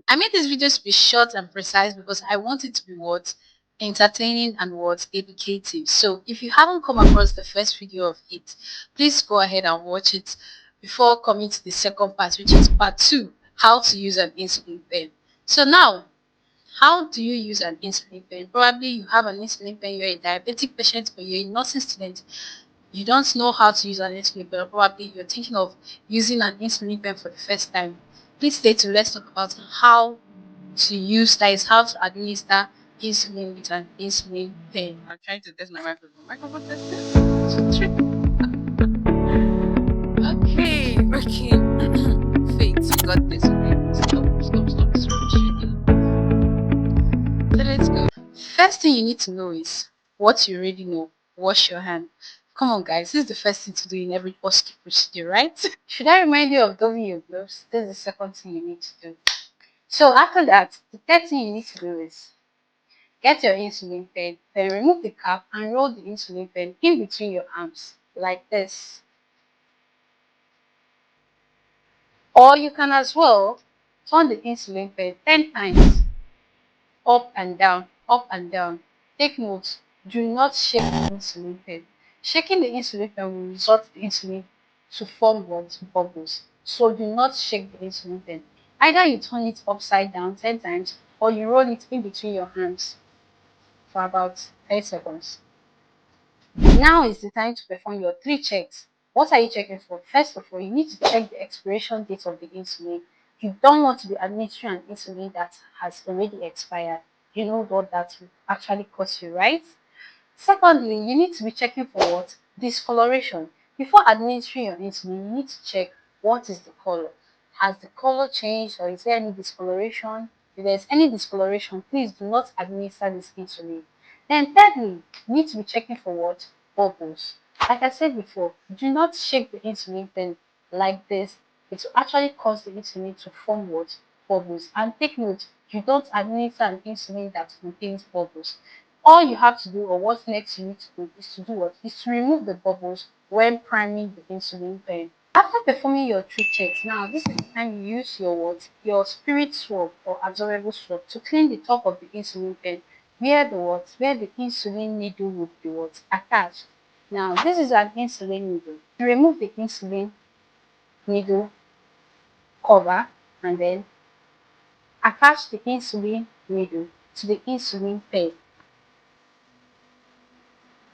I made this video to be short and precise because I want it to be what? Entertaining and what? Educative. So if you haven't come across the first video of it, please go ahead and watch it before coming to the second part, which is part 2, how to use an insulin pen. So now, how do you use an insulin pen? Probably you have an insulin pen, you're a diabetic patient or you're a nursing student. You don't know how to use an insulin pen, or probably you're thinking of using an insulin pen for the first time. Please stay tuned. Let's talk about how to use, that is how to administer insulin with an insulin pen. I'm trying to test my microphone. Microphone testing. Okay. Faith, you got this. Okay. Stop. It's frustrating. So let's go. First thing you need to know is what you already know. Wash your hand. Come on, guys. This is the first thing to do in every OSCE procedure, right? Should I remind you of doing your gloves? This is the second thing you need to do. So after that, the third thing you need to do is get your insulin pen, then remove the cap and roll the insulin pen in between your arms, like this. Or you can as well turn the insulin pen 10 times, up and down, up and down. Take note, do not shake the insulin pen. Shaking the insulin pen will result the insulin to form what? Bubbles. So do not shake the insulin pen. Either you turn it upside down 10 times or you roll it in between your hands for about 10 seconds. Now is the time to perform your 3 checks. What are you checking for? First of all, you need to check the expiration date of the insulin. You don't want to be administering an insulin that has already expired. You know what that will actually cost you, right? Secondly, you need to be checking for what? Discoloration. Before administering your insulin, you need to check what is the color. Has the color changed or is there any discoloration? If there's any discoloration, please do not administer this insulin. Then thirdly, you need to be checking for what? Bubbles. Like I said before, do not shake the insulin pen like this. It will actually cause the insulin to form what? Bubbles. And take note, you don't administer an insulin that contains bubbles. All you have to do, or what next you need to do, is to do what? Is to remove the bubbles when priming the insulin pen. After performing your 3 checks, now this is the time you use your what? Your spirit swab or absorbable swab to clean the top of the insulin pen where the what? Where the insulin needle would be what? Attached. Now this is an insulin needle. You remove the insulin needle cover and then attach the insulin needle to the insulin pen.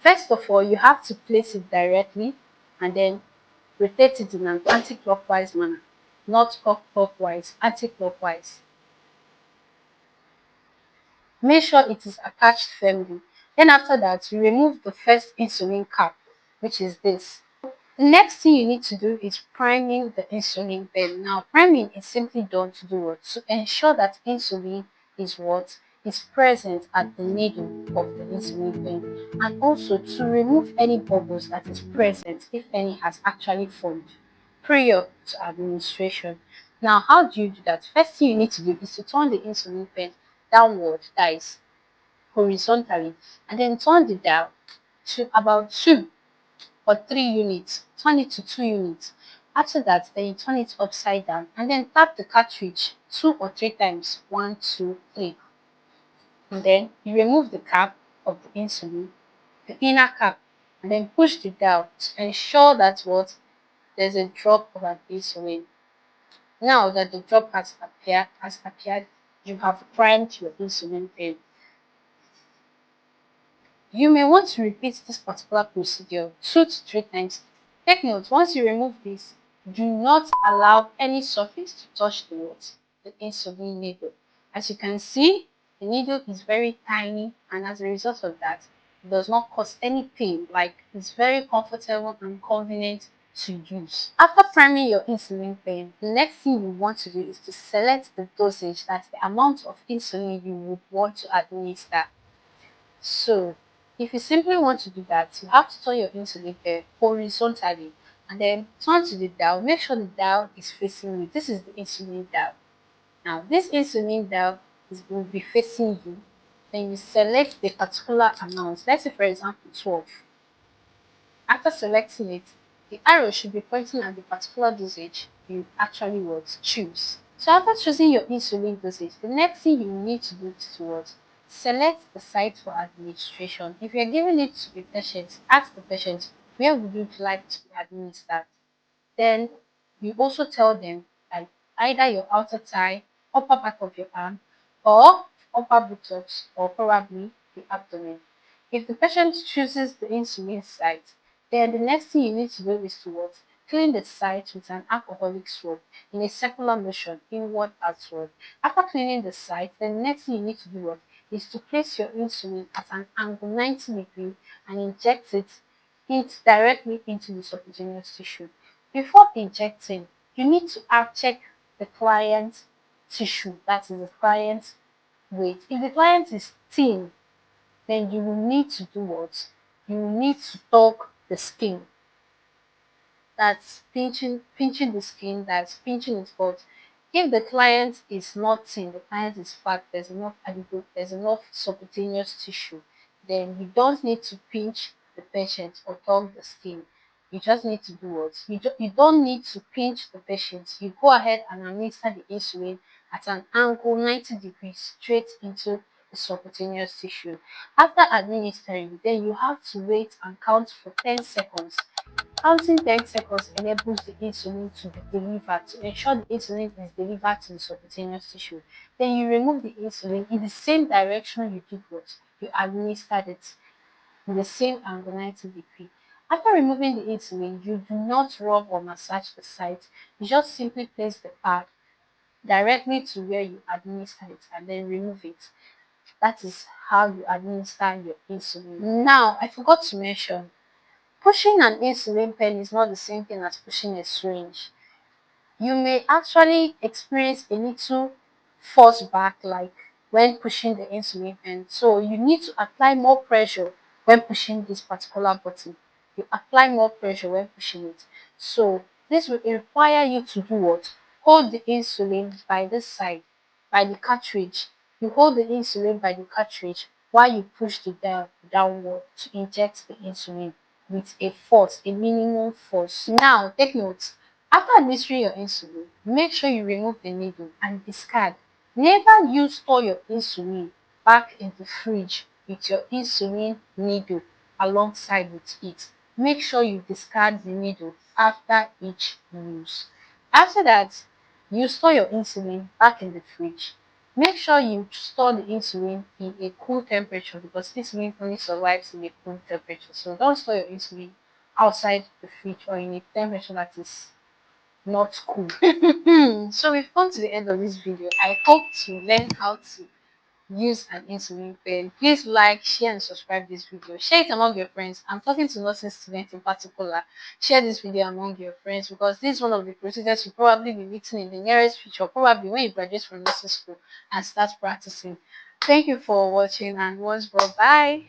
First of all, you have to place it directly and then rotate it in an anti-clockwise manner, not clockwise, anti-clockwise. Make sure it is attached firmly. Then after that, you remove the first insulin cap, which is this. The next thing you need to do is priming the insulin pen. Now, priming is simply done to do what? To ensure that insulin is what? Is present at the needle of the insulin pen, and also to remove any bubbles that is present, if any has actually formed prior to administration. Now, how do you do that? First thing you need to do is to turn the insulin pen downward, that is horizontally, and then turn the dial to about 2 or 3 units. Turn it to 2 units. After that, then you turn it upside down and then tap the cartridge 2 or 3 times. 1, 2, 3. And then you remove the cap of the insulin, the inner cap, and then push the dial to ensure that what? There's a drop of an insulin. Now that the drop has appeared, you have primed your insulin pen. You may want to repeat this particular procedure 2 to 3 times. Take note, once you remove this, do not allow any surface to touch the what? The insulin needle. As you can see, the needle is very tiny, and as a result of that, it does not cause any pain. Like, it's very comfortable and convenient to use. After priming your insulin pen, the next thing you want to do is to select the dosage, that's the amount of insulin you would want to administer. So, if you simply want to do that, you have to turn your insulin pen horizontally and then turn to the dial. Make sure the dial is facing you. This is the insulin dial. Now, this insulin dial will be facing you. Then you select the particular amount. Let's say, for example, 12. After selecting it, the arrow should be pointing at the particular dosage you actually want to choose. So after choosing your insulin dosage, the next thing you need to do is what? Select the site for administration. If you're giving it to a patient, ask the patient, where would you like to be administered? Then you also tell them that either your outer thigh, upper back of your arm, or upper buttocks, or probably the abdomen. If the patient chooses the insulin site, then the next thing you need to do is to what? Clean the site with an alcoholic swab in a circular motion, inward outward. After cleaning the site, then the next thing you need to do what? Is to place your insulin at an angle 90 degrees and inject it directly into the subcutaneous tissue. Before injecting, you need to check the client's tissue, that is the client's weight. If the client is thin, then you will need to do what? You will need to torque the skin. That's pinching the skin, that's pinching it. But if the client is not thin, the client is fat, there's enough adipose, there's enough subcutaneous tissue, then you don't need to pinch the patient or tug the skin. You just need to do what? You don't need to pinch the patient. You go ahead and administer the insulin at an angle 90 degrees straight into the subcutaneous tissue. After administering, then you have to wait and count for 10 seconds. Counting 10 seconds enables the insulin to be delivered to ensure the insulin is delivered to the subcutaneous tissue. Then you remove the insulin in the same direction you did what? You administered it in the same angle 90 degrees. After removing the insulin, you do not rub or massage the site. You just simply place the pad directly to where you administer it and then remove it. That is how you administer your insulin. Now, I forgot to mention, pushing an insulin pen is not the same thing as pushing a syringe. You may actually experience a little force back like when pushing the insulin pen. So you need to apply more pressure when pushing this particular button. You apply more pressure when pushing it. So this will require you to do what? Hold the insulin by this side, by the cartridge. You hold the insulin by the cartridge while you push the dial downward to inject the insulin with a force, a minimum force. Now take note. After administering your insulin, make sure you remove the needle and discard. Never use store your insulin back in the fridge with your insulin needle alongside with it. Make sure you discard the needle after each use. After that, you store your insulin back in the fridge. Make sure you store the insulin in a cool temperature because insulin only survives in a cool temperature. So don't store your insulin outside the fridge or in a temperature that is not cool. So we've come to the end of this video. I hope to learn how to use an insulin pen. Please like, share, and subscribe this video. Share it among your friends. I'm talking to nursing students in particular. Share this video among your friends because this is one of the procedures you'll probably be meeting in the nearest future, probably when you graduate from nursing school and start practicing. Thank you for watching and once more, bye.